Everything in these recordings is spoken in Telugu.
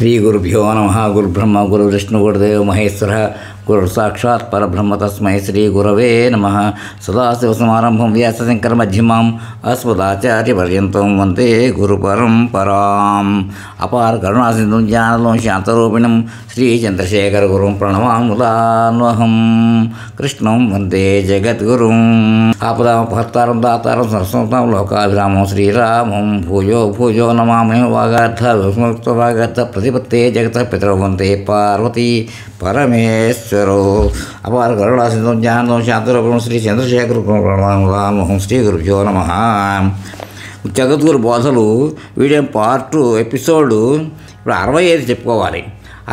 श्रीगुरुभ्यो नमः। गुरुब्रह्म गुरुविष्णु गुरुदेव महेश्वरः गुरुसाक्षात् परब्रह्म तस्मै श्रीगुरवे नमः। सदाशिवसमारम्भं व्यासशङ्करमध्यमाम् अस्मदाचार्यपर्यन्तं वन्दे गुरुपरम्पराम्। अपार करुणासिन्धुं ज्ञानदं शान्तरूपिणं श्रीचन्द्रशेखरगुरुं प्रणमामुदान्वहं। कृष्णं वन्दे जगद्गुरुम्। आपदामपहर्तारं दातारं सरस्वतां लोकाभिरामं श्रीरामं भूयो भूयो नमामि। वागार्थ प्रतिपत्ते जगतः पितरौ वन्दे पार्वती परमेश्वरो। अपार करुणासिन्धुं ज्ञानदं शान्तरूपिणं श्रीचन्द्रशेखरगुरुं प्रणमामुदान्वहं। శ్రీగురుభ్యో నమః. జగద్గురు బోధలు వీడియో పార్ట్ 2 ఎపిసోడ్ ఇప్పుడు 65 చెప్పుకోవాలి.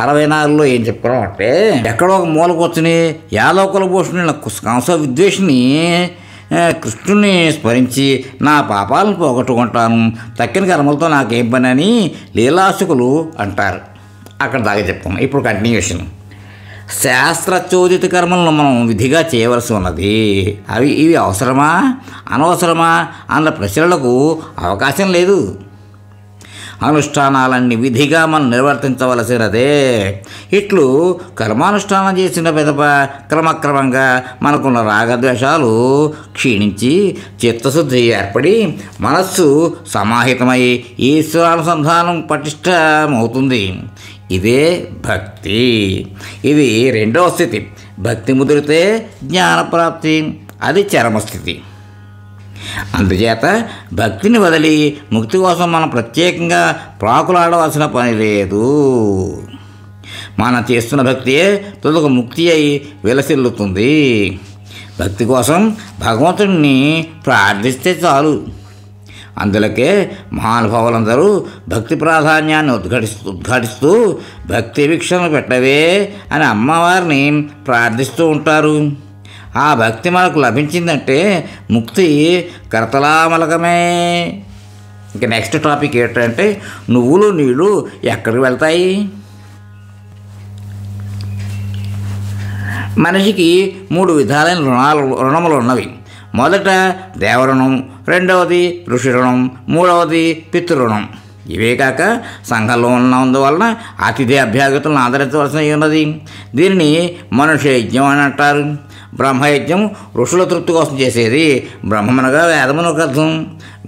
64లో ఏం చెప్పుకోవడం అంటే, ఎక్కడో ఒక మూల కూర్చుని యాదవ కులభూషణుని కంస విద్వేషిని కృష్ణుని స్మరించి నా పాపాలను పోగొట్టుకుంటాను, తక్కిన కర్మలతో నాకేం పని అని లీలాసుకులు అంటారు. అక్కడ దాకా చెప్తాం. ఇప్పుడు కంటిన్యూషన్. శాస్త్రచోదిత కర్మలను మనం విధిగా చేయవలసి ఉన్నది. ఇవి అవసరమా అనవసరమా అన్న ప్రశ్నలకు అవకాశం లేదు. అనుష్ఠానాలన్నీ విధిగా మనం నిర్వర్తించవలసినదే. ఇట్లు కర్మానుష్ఠానం చేసిన పిదప క్రమక్రమంగా మనకున్న రాగద్వేషాలు క్షీణించి చిత్తశుద్ధి ఏర్పడి మనస్సు సమాహితమై ఈశ్వరానుసంధానం పటిష్టమవుతుంది. ఇదే భక్తి. ఇది రెండవ స్థితి. భక్తి ముదిరితే జ్ఞానప్రాప్తి, అది చరమస్థితి. అందుచేత భక్తిని వదిలి ముక్తి కోసం మనం ప్రత్యేకంగా ప్రాకులాడవలసిన పని లేదు. మనం చేస్తున్న భక్తియే తుదకు ముక్తి అయి విలసిల్లుతుంది. భక్తి కోసం భగవంతుడిని ప్రార్థిస్తే చాలు. అందులకే మహానుభావులందరూ భక్తి ప్రాధాన్యాన్ని ఉద్ఘాటిస్తూ భక్తి వీక్షణ పెట్టవే అని అమ్మవారిని ప్రార్థిస్తూ ఉంటారు. ఆ భక్తి మనకు లభించిందంటే ముక్తి కరతలామలకమే. ఇంకా నెక్స్ట్ టాపిక్ ఏంటంటే, నువ్వులు నీళ్ళు ఎక్కడికి వెళ్తాయి? మనిషికి 3 విధాలైన రుణములు ఉన్నవి. మొదట దేవరుణం, రెండవది ఋషి రుణం, మూడవది పితృరుణం. ఇవే కాక సంఘంలో ఉన్నందువలన అతిథి అభ్యాగతులను ఆదరించవలసి ఉన్నది. దీనిని మనుష్యయజ్ఞం అని అంటారు. బ్రహ్మయజ్ఞం ఋషుల తృప్తి కోసం చేసేది. బ్రహ్మనగా వేదమునకు అర్థం.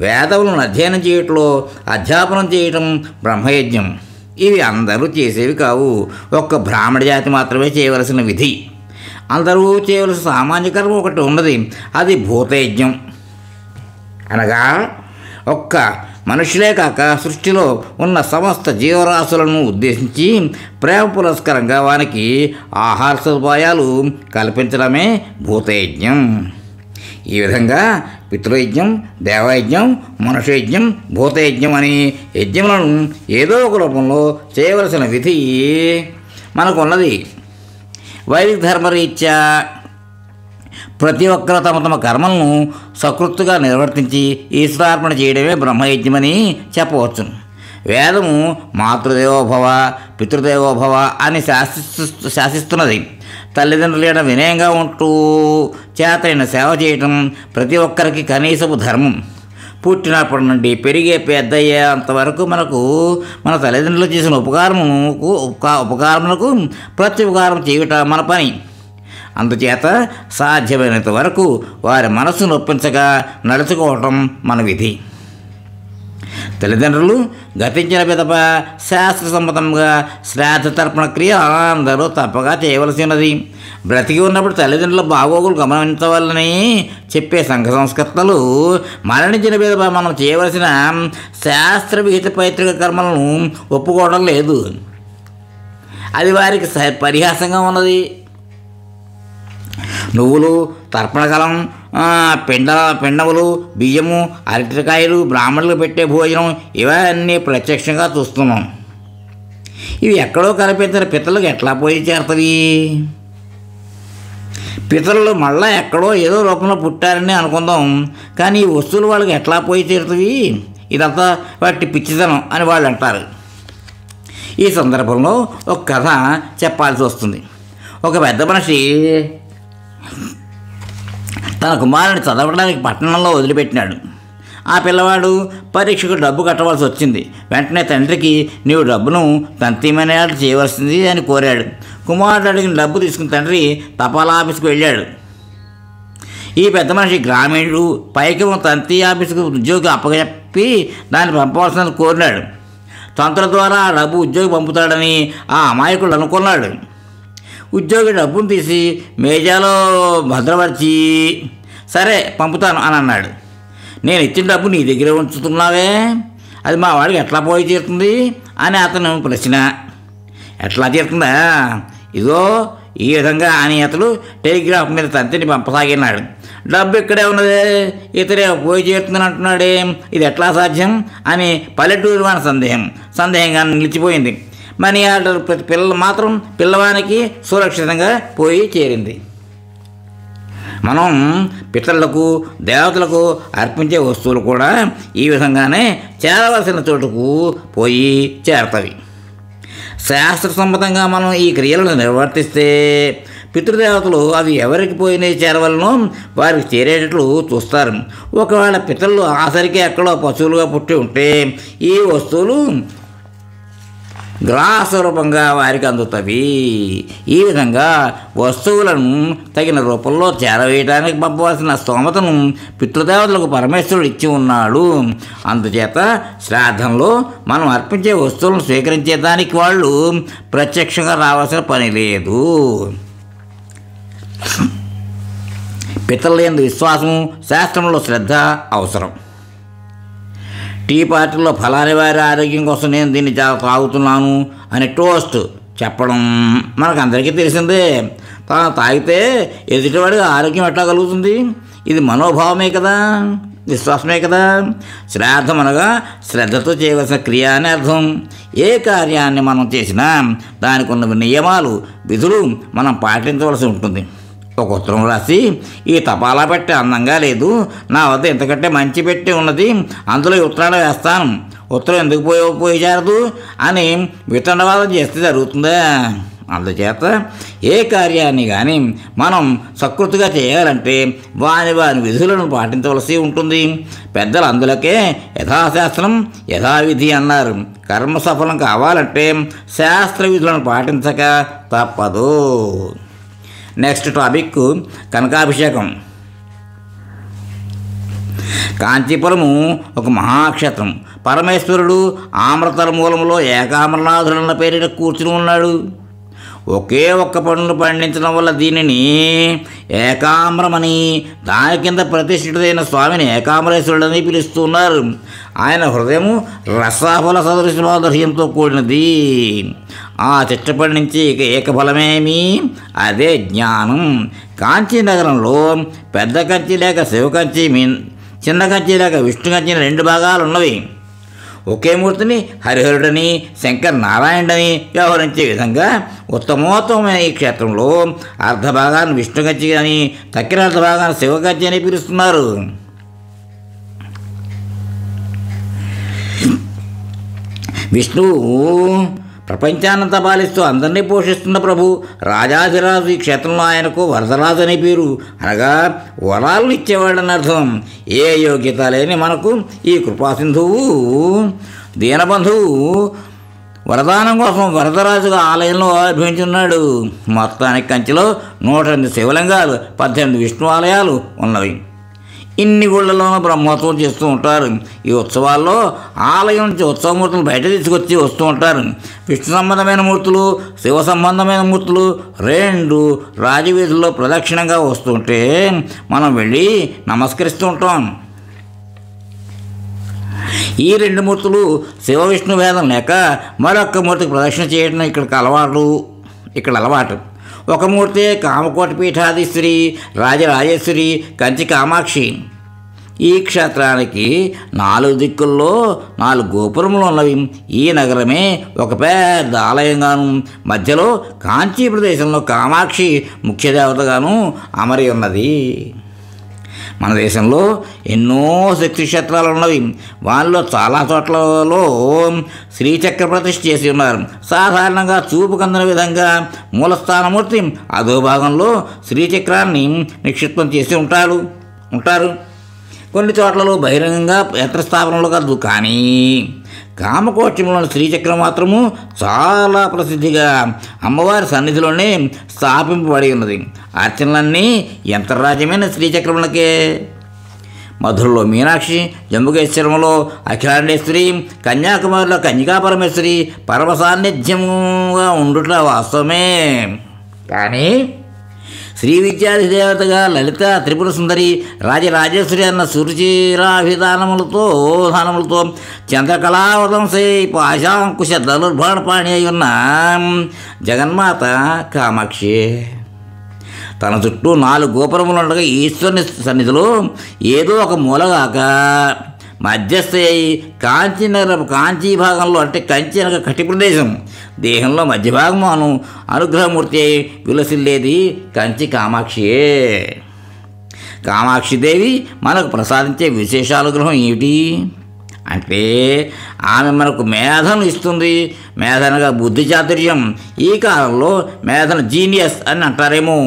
వేదములను అధ్యయనం చేయటంలో అధ్యాపనం చేయటం బ్రహ్మయజ్ఞం. ఇవి అందరూ చేసేవి కావు. ఒక్క బ్రాహ్మణ జాతి మాత్రమే చేయవలసిన విధి. అందరూ చేయవలసిన సామాన్య కర్మ ఒకటి ఉన్నది, అది భూతయజ్ఞం. అనగా ఒక్క మనుషులే కాక సృష్టిలో ఉన్న సమస్త జీవరాశులను ఉద్దేశించి ప్రేమ పురస్కరంగా వానికి ఆహార సదుపాయాలు కల్పించడమే భూతయజ్ఞం. ఈ విధంగా పితృయజ్ఞం, దేవయజ్ఞం, మనుష్యయజ్ఞం, భూతయజ్ఞం అని యజ్ఞములను ఏదో ఒక రూపంలో చేయవలసిన విధి మనకున్నది. వైదిక ధర్మరీత్యా ప్రతి ఒక్కరూ తమ తమ కర్మలను సకృత్తుగా నిర్వర్తించి ఈశ్వరార్పణ చేయడమే బ్రహ్మయజ్ఞమని చెప్పవచ్చు. వేదము మాతృదేవోభవ, పితృదేవోభవ అని శాసిస్తున్నది. తల్లిదండ్రుల ఏడ వినయంగా ఉంటూ చేతైన సేవ చేయటం ప్రతి ఒక్కరికి కనీసపు ధర్మం. పుట్టినప్పటి నుండి పెరిగే పెద్దయ్యేంతవరకు మన తల్లిదండ్రులు చేసిన ఉపకారములకు ప్రత్యుపకారం చేయటం మన పని. అందుచేత సాధ్యమైనంత వరకు వారి మనస్సును నొప్పించగా నడుచుకోవటం మన విధి. తల్లిదండ్రులు గతించిన పిదప శాస్త్రసమ్మతంగా శ్రాద్ధ తర్పణ క్రియ అందరూ తప్పగా చేయవలసి ఉన్నది. బ్రతికి ఉన్నప్పుడు తల్లిదండ్రుల బాగోగులు గమనించవాలని చెప్పే సంఘ సంస్కర్తలు మరణించిన పిదప మనం చేయవలసిన శాస్త్ర విహిత పైతృక కర్మలను ఒప్పుకోవడం లేదు. అది వారికి పరిహాసంగా ఉన్నది. నువ్వులు, తర్పణకలం, పిండములు, బియ్యము, అరటికాయలు, బ్రాహ్మణులకు పెట్టే భోజనం ఇవన్నీ ప్రత్యక్షంగా చూస్తున్నాం. ఇవి ఎక్కడో కనిపించిన పితరులకు ఎట్లా పోయి చేరుతాయి? పితరులు మళ్ళా ఎక్కడో ఏదో రూపంలో పుట్టారని అనుకుందాం, కానీ ఈ వస్తువులు వాళ్ళకి ఎట్లా పోయి చేరుతాయి? ఇదంతా వాటి పిచ్చితనం అని వాళ్ళు అంటారు. ఈ సందర్భంలో ఒక కథ చెప్పాల్సి వస్తుంది. ఒక పెద్ద మనిషి తన కుమారుని చదవడానికి పట్టణంలో వదిలిపెట్టినాడు. ఆ పిల్లవాడు పరీక్షకు డబ్బు కట్టవలసి వచ్చింది. వెంటనే తండ్రికి నీవు డబ్బును తంతిమనే చేయవలసింది అని కోరాడు. కుమారుడు అడిగిన డబ్బు తీసుకుని తండ్రి తపాలా ఆఫీస్కి వెళ్ళాడు. ఈ పెద్ద మనిషి గ్రామీణుడు పైకి తంతి ఆఫీసుకు ఉద్యోగి అప్పచెప్పి దాన్ని పంపవలసిందని కోరినాడు. తంత్రుల ద్వారా ఆ డబ్బు ఉద్యోగి పంపుతాడని ఆ అమాయకుడు అనుకున్నాడు. ఉద్యోగి డబ్బును తీసి మేజాలో భద్రపరిచి సరే పంపుతాను అని అన్నాడు. నేను ఇచ్చిన డబ్బు నీ దగ్గర ఉంచుతున్నావే, అది మా వాడికి ఎట్లా పోయి తీరుతుంది అని అతను ప్రశ్న. ఎట్లా తీరుతుందా? ఇదో ఈ విధంగా అని అతడు టెలిగ్రాఫ్ మీద తంతిని పంపసాగినాడు. డబ్బు ఇక్కడే ఉన్నదే, ఇతరే పోయి చేరుతుందని అంటున్నాడే, ఇది ఎట్లా సాధ్యం అని పల్లెటూరు వాని సందేహంగా నిలిచిపోయింది. మనీ ఆర్డర్ ప్రతి పిల్లవానికి సురక్షితంగా పోయి చేరింది. మనం పితరులకు దేవతలకు అర్పించే వస్తువులు కూడా ఈ విధంగానే చేరవలసిన చోటుకు పోయి చేరతవి. శాస్త్రసమ్మతంగా మనం ఈ క్రియలను నిర్వర్తిస్తే పితృదేవతలు అవి ఎవరికి పోయినాయి చేరవలనో వారికి చేరేటట్లు చూస్తారు. ఒకవేళ పితరులు ఆసరికి ఎక్కడో పశువులుగా పుట్టి ఉంటే ఈ వస్తువులు గ్రాసరూపంగా వారికి అందుతవి. ఈ విధంగా వస్తువులను తగిన రూపంలో చేరవేయడానికి పంపవలసిన స్తోమతను పితృదేవతలకు పరమేశ్వరుడు ఇచ్చి ఉన్నాడు. అందుచేత శ్రాద్ధంలో మనం అర్పించే వస్తువులను స్వీకరించేదానికి వాళ్ళు ప్రత్యక్షంగా రావాల్సిన పని లేదు. పితరుల యందు విశ్వాసము, శాస్త్రంలో శ్రద్ధ అవసరం. టీ పార్టీలో ఫలాని వారి ఆరోగ్యం కోసం నేను దీన్ని తాగుతున్నాను అని టోస్ట్ చెప్పడం మనకందరికీ తెలిసిందే. తాగితే ఎదుటివాడికి ఆరోగ్యం ఎట్లా కలుగుతుంది? ఇది మనోభావమే కదా, విశ్వాసమే కదా. శ్రాద్ధం అనగా శ్రద్ధతో చేయవలసిన క్రియ అని అర్థం. ఏ కార్యాన్ని మనం చేసినా దానికి ఉన్న నియమాలు, విధులు మనం పాటించవలసి ఉంటుంది. ఒక ఉత్తరం రాసి ఈ తపాలా పెట్టె అందంగా లేదు, నా వద్ద ఇంతకంటే మంచి పెట్టి ఉన్నది, అందులో ఈ ఉత్తరాలు వేస్తాను, ఉత్తరం ఎందుకు పోయి చేరదు అని వితండవాదం చేస్తే జరుగుతుందా? అందుచేత ఏ కార్యాన్ని కానీ మనం సకృతిగా చేయాలంటే వాని విధులను పాటించవలసి ఉంటుంది. పెద్దలు అందులకే యథాశాస్త్రం యథావిధి అన్నారు. కర్మ సఫలం కావాలంటే శాస్త్ర విధులను పాటించక తప్పదు. Next topic కనకాభిషేకం. కాంచీపురము ఒక మహాక్షేత్రం. పరమేశ్వరుడు ఆమ్రతల మూలంలో ఏకామ్రనాథులన్న పేరిట కూర్చుని ఉన్నాడు. ఒకే ఒక్క పండును పండించడం వల్ల దీనిని ఏకామ్రమని, దాని కింద ప్రతిష్ఠితుడైన స్వామిని ఏకామ్రేశ్వరుడని పిలుస్తున్నారు. ఆయన హృదయము రసాఫల సదృశమాధుర్యంతో కూడినది. ఆ చెట్టు పండించి ఏకఫలమేమి, అదే జ్ఞానం. కాంచీ నగరంలో పెద్ద కంచి లేక శివకంచి, చిన్న కంచి లేక విష్ణు కంచి 2 భాగాలు ఉన్నవి. ఒకే మూర్తిని హరిహరుడని, శంకర నారాయణుడని వ్యవహరించే విధంగా ఉత్తమోత్తమైన ఈ క్షేత్రంలో అర్ధభాగాన్ని విష్ణుగంచి అని, తక్కిన అర్ధభాగాన్ని శివగంచి అని పిలుస్తున్నారు. విష్ణువు ప్రపంచానంతా పాలిస్తూ అందరినీ పోషిస్తున్న ప్రభు, రాజాధిరాజు. ఈ క్షేత్రంలో ఆయనకు వరదరాజు అనే పేరు, అనగా వరాలను ఇచ్చేవాడని అర్థం. ఏ యోగ్యత లేని మనకు ఈ కృపాసింధువు దీనబంధువు వరదానం కోసం వరదరాజుగా ఆలయంలో ఆవిర్భవించున్నాడు. మొత్తానికి కంచిలో 108 శివలింగాలు, 18 విష్ణు ఆలయాలు ఉన్నవి. ఇన్ని గుళ్ళలోనూ బ్రహ్మోత్సవం చేస్తూ ఉంటారు. ఈ ఉత్సవాల్లో ఆలయం నుంచి ఉత్సవమూర్తులు బయట తీసుకొచ్చి వస్తూ ఉంటారు. విష్ణు సంబంధమైన మూర్తులు, శివ సంబంధమైన మూర్తులు 2 రాజవీధుల్లో ప్రదక్షిణంగా వస్తుంటే మనం వెళ్ళి నమస్కరిస్తూ ఉంటాం. ఈ 2 మూర్తులు శివ విష్ణు భేదం లేక మరొక్క మూర్తికి ప్రదక్షిణ చేయడం ఇక్కడ అలవాటు. ఒక మూర్తి కామకోటి పీఠాధీశ్వరి రాజరాజేశ్వరి కంచి కామాక్షి. ఈ క్షేత్రానికి 4 దిక్కుల్లో 4 గోపురములు ఉన్నవి. ఈ నగరమే ఒక పెద్ద ఆలయంగాను, మధ్యలో కాంచీ ప్రదేశంలో కామాక్షి ముఖ్య దేవతగాను అమరి ఉన్నది. మన దేశంలో ఎన్నో శక్తి క్షేత్రాలు ఉన్నవి. వాటిలో చాలా చోట్లలో శ్రీచక్ర ప్రతిష్ఠ చేసి ఉన్నారు. సాధారణంగా చూపు కందని విధంగా మూలస్థానమూర్తి అధోభాగంలో శ్రీచక్రాన్ని నిక్షిప్తం చేసి ఉంటారు. కొన్ని చోట్లలో బహిరంగంగా యంత్రస్థాపనలు కలదు. కానీ కామకోట్యంలోని శ్రీచక్రం మాత్రము చాలా ప్రసిద్ధిగా అమ్మవారి సన్నిధిలోనే స్థాపింపబడి ఉన్నది. అర్చనలన్నీ యంత్రరాజ్యమైన శ్రీచక్రములకే. మధురలో మీనాక్షి, జంబుకేశ్వరంలో అఖిలాండేశ్వరి, కన్యాకుమారిలో కన్యకా పరమేశ్వరి పరమ సాన్నిధ్యముగా ఉండుట వాస్తవమే. కానీ శ్రీ విద్యాధిదేవతగా లలిత త్రిపుర సుందరి రాజరాజేశ్వరి అన్న సురుచిరాభిధానములతో చంద్రకళావతంసై పాశాంకుశ ధనుర్బాణపాణి అయి ఉన్న జగన్మాత కామాక్షి తన చుట్టూ 4 గోపురములుండగా ఈశ్వరుని సన్నిధిలో ఏదో ఒక మూలగాక మధ్యస్థ అయి కాంచీ భాగంలో అంటే కంచి అనగా కటి ప్రదేశం దేహంలో మధ్య భాగము అనుగ్రహమూర్తి అయి విలసిల్లేది కంచి కామాక్షియే. కామాక్షిదేవి మనకు ప్రసాదించే విశేషానుగ్రహం ఏమిటి అంటే ఆమె మనకు మేధను ఇస్తుంది. మేధనగా బుద్ధి చాతుర్యం. ఈ కాలంలో మేధను జీనియస్ అని అంటారేమో.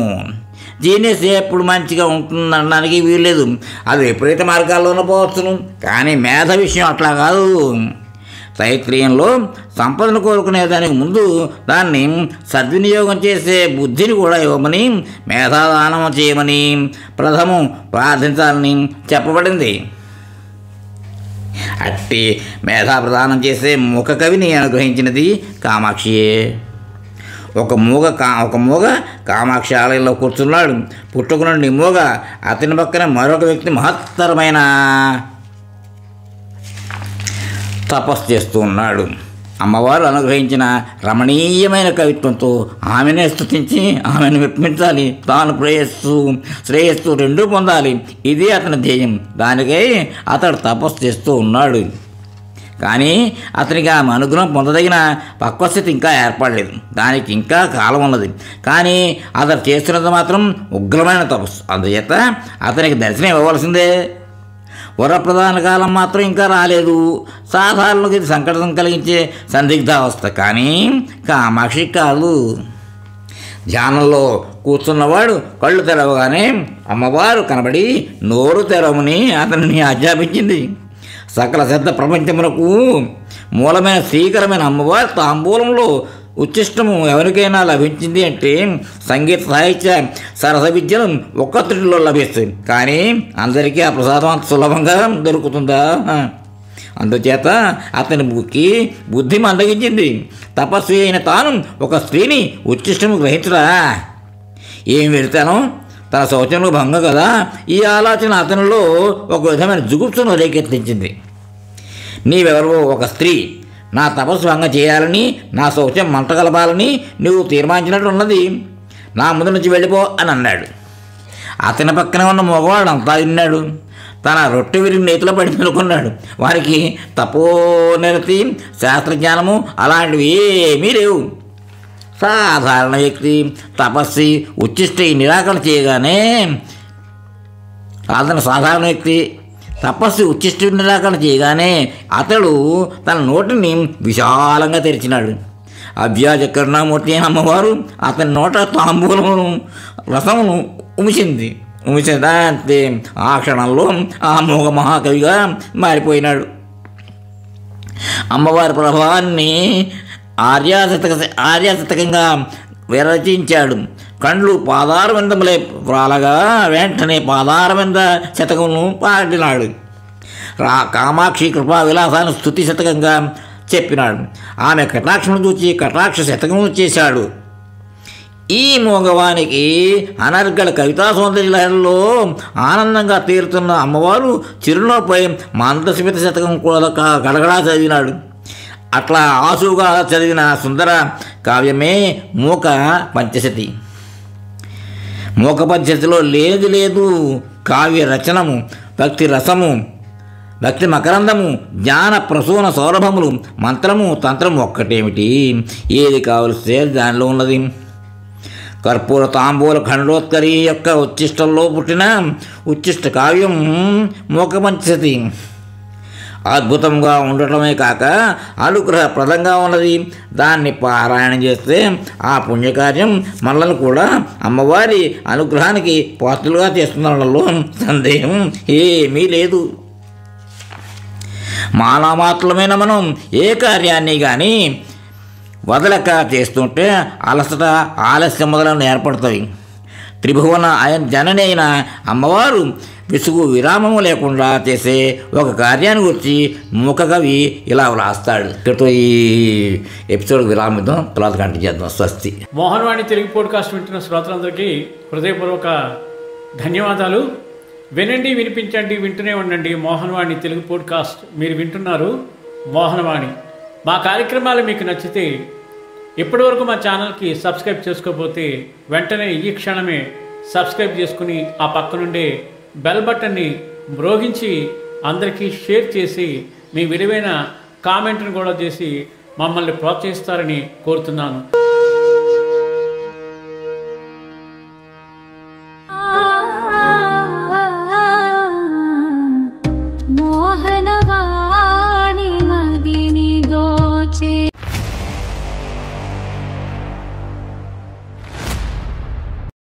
జీనియస్ ఎప్పుడు మంచిగా ఉంటుందనడానికి వీల్లేదు, అది విపరీత మార్గాల్లోనూ పోవచ్చును. కానీ మేధ విషయం అట్లా కాదు. తైత్రీయంలో సంపదను కోరుకునే దానికి ముందు దాన్ని సద్వినియోగం చేసే బుద్ధిని కూడా ఇవ్వమని, మేధాదానం చేయమని ప్రథమం ప్రార్థించాలని చెప్పబడింది. అట్టి మేధా ప్రదానం చేసే మూక కవిని అనుగ్రహించినది కామాక్షియే. ఒక మూగ కామాక్షి ఆలయంలో కూర్చున్నాడు. పుట్టుక నుండి మూగ, అతని పక్కన మరొక వ్యక్తి మహత్తరమైన తపస్సు చేస్తూ ఉన్నాడు. అమ్మవారు అనుగ్రహించిన రమణీయమైన కవిత్వంతో ఆమెనే స్తుతించి ఆమెను మెప్పించాలి. తాను శ్రేయస్సు రెండూ పొందాలి. ఇదే అతని ధ్యేయం. దానికై అతడు తపస్సు చేస్తూ ఉన్నాడు. కానీ అతనికి ఆమె అనుగ్రహం పొందదగిన పక్వస్థితి ఇంకా ఏర్పడలేదు. దానికి ఇంకా కాలం ఉన్నది. కానీ అతడు చేస్తున్నది మాత్రం ఉగ్రమైన తపస్సు. అందుచేత అతనికి దర్శనం ఇవ్వవలసిందే. వరప్రధాన కాలం మాత్రం ఇంకా రాలేదు. సాధారణంగా ఇది సంకటం కలిగించే సందిగ్ధావస్థ. కానీ కామాక్షి కాదు. ధ్యానంలో కూర్చున్నవాడు కళ్ళు తెరవగానే అమ్మవారు కనబడి నోరు తెరవమని అతనిని ఆజ్ఞాపించింది. సకల సిద్ధ ప్రపంచమునకు మూలమైన శ్రీకరమైన అమ్మవారి తాంబూలంలో ఉచ్చిష్టము ఎవరికైనా లభించింది అంటే సంగీత సాహిత్య సరస విద్యలు ఒక్కత్రిలో లభిస్తాయి. కానీ అందరికీ ఆ ప్రసాదం అంత సులభంగా దొరుకుతుందా? అందుచేత అతని బుద్ధి మందగించింది. తపస్వి అయిన తాను ఒక స్త్రీని ఉచ్చిష్టము గ్రహించరా? ఏం వెళ్తాను, తన శౌచంలో భంగం కదా. ఈ ఆలోచన అతనిలో ఒక విధమైన జుగుప్సను రేకెత్తించింది. నీవెవరో ఒక స్త్రీ, నా తపస్సు భంగం చేయాలని, నా శౌచం మంట కలపాలని నువ్వు తీర్మానించినట్టు ఉన్నది. నా ముందు నుంచి వెళ్ళిపో అని అన్నాడు. అతని పక్కన ఉన్న మగవాడు అంతా విన్నాడు. తన రొట్టె విరిగి నేతిలో పడి మెలుకున్నాడు. వారికి తపోనిరతి, శాస్త్రజ్ఞానము అలాంటివి ఏమీ లేవు. సాధారణ వ్యక్తి తపస్వి ఉచ్చిష్ట నిరాకరణ చేయగానే అతడు తన నోటిని విశాలంగా తెరిచినాడు. అవ్యాజ కరుణామూర్తి అయిన అమ్మవారు అతని నోట తాంబూలమును రసమును ఉమిసిందంతే. ఆ క్షణంలో ఆ మోగ మహాకవిగా మారిపోయినాడు. అమ్మవారి ప్రభావాన్ని ఆర్యాశతకంగా విరచించాడు. కండ్లు పాదారవిందములే వ్రాలగా వెంటనే పాదారవింద శతకమును పాడినాడు. కామాక్షి కృపా విలాసాన్ని స్తుతి శతకంగా చెప్పినాడు. ఆమె కటాక్షను చూచి కటాక్ష శతకము చేశాడు. ఈ మోగవానికి అనర్గళ కవితా సౌందర్యలహరిలో ఆనందంగా తీరుతున్న అమ్మవారు చిరునవ్వుపై మందస్మిత శతకం కూడా గడగడా చదివినాడు. అట్లా ఆసుగా చదివిన సుందర కావ్యమే మూక పంచశతి. మూక పంచశతిలో లేనిది లేదు. కావ్య రచనము, భక్తి రసము, భక్తి మకరందము, జ్ఞాన ప్రసూన సౌరభములు, మంత్రము తంత్రము ఒక్కటేమిటి, ఏది కావలిస్తే దానిలో ఉన్నది. కర్పూర తాంబూల ఖండోత్కరి యొక్క ఉచ్చిష్టంలో పుట్టిన ఉచ్చిష్ట కావ్యం మూక పంచశతి. అద్భుతంగా ఉండటమే కాక అనుగ్రహప్రదంగా ఉన్నది. దాన్ని పారాయణం చేస్తే ఆ పుణ్యకార్యం మనల్ని కూడా అమ్మవారి అనుగ్రహానికి పాత్రలుగా చేస్తున్నలో సందేహం ఏమీ లేదు. మానవమాత్రమైన మనం ఏ కార్యాన్ని కానీ వదలక చేస్తుంటే అలసట, ఆలస్యం మొదలైన ఏర్పడతాయి. త్రిభువన జనని అయిన అమ్మవారు విసుగు విరామము లేకుండా చేసే ఒక కార్యాన్ని గురించి మూకకవి ఇలా వ్రాస్తాడు. ఇక్కడితో ఈ ఎపిసోడ్ విరామిద్దాం, తర్వాత కంటిన్యూ చేద్దాం. స్వస్తి. మోహన్వాణి తెలుగు పోడ్కాస్ట్ వింటున్న శ్రోతలందరికీ హృదయపూర్వక ధన్యవాదాలు. వినండి, వినిపించండి, వింటూనే ఉండండి మోహన్వాణి తెలుగు పోడ్కాస్ట్. మీరు వింటున్నారు మోహన్వాణి. మా కార్యక్రమాలు మీకు నచ్చితే ఇప్పటివరకు మా ఛానల్కి సబ్స్క్రైబ్ చేసుకోకపోతే వెంటనే ఈ క్షణమే సబ్స్క్రైబ్ చేసుకుని ఆ పక్క నుండే బెల్ బటన్ని మ్రోగించి అందరికీ షేర్ చేసి మీ విలువైన కామెంట్ను కూడా చేసి మమ్మల్ని ప్రోత్సహిస్తారని కోరుతున్నాను.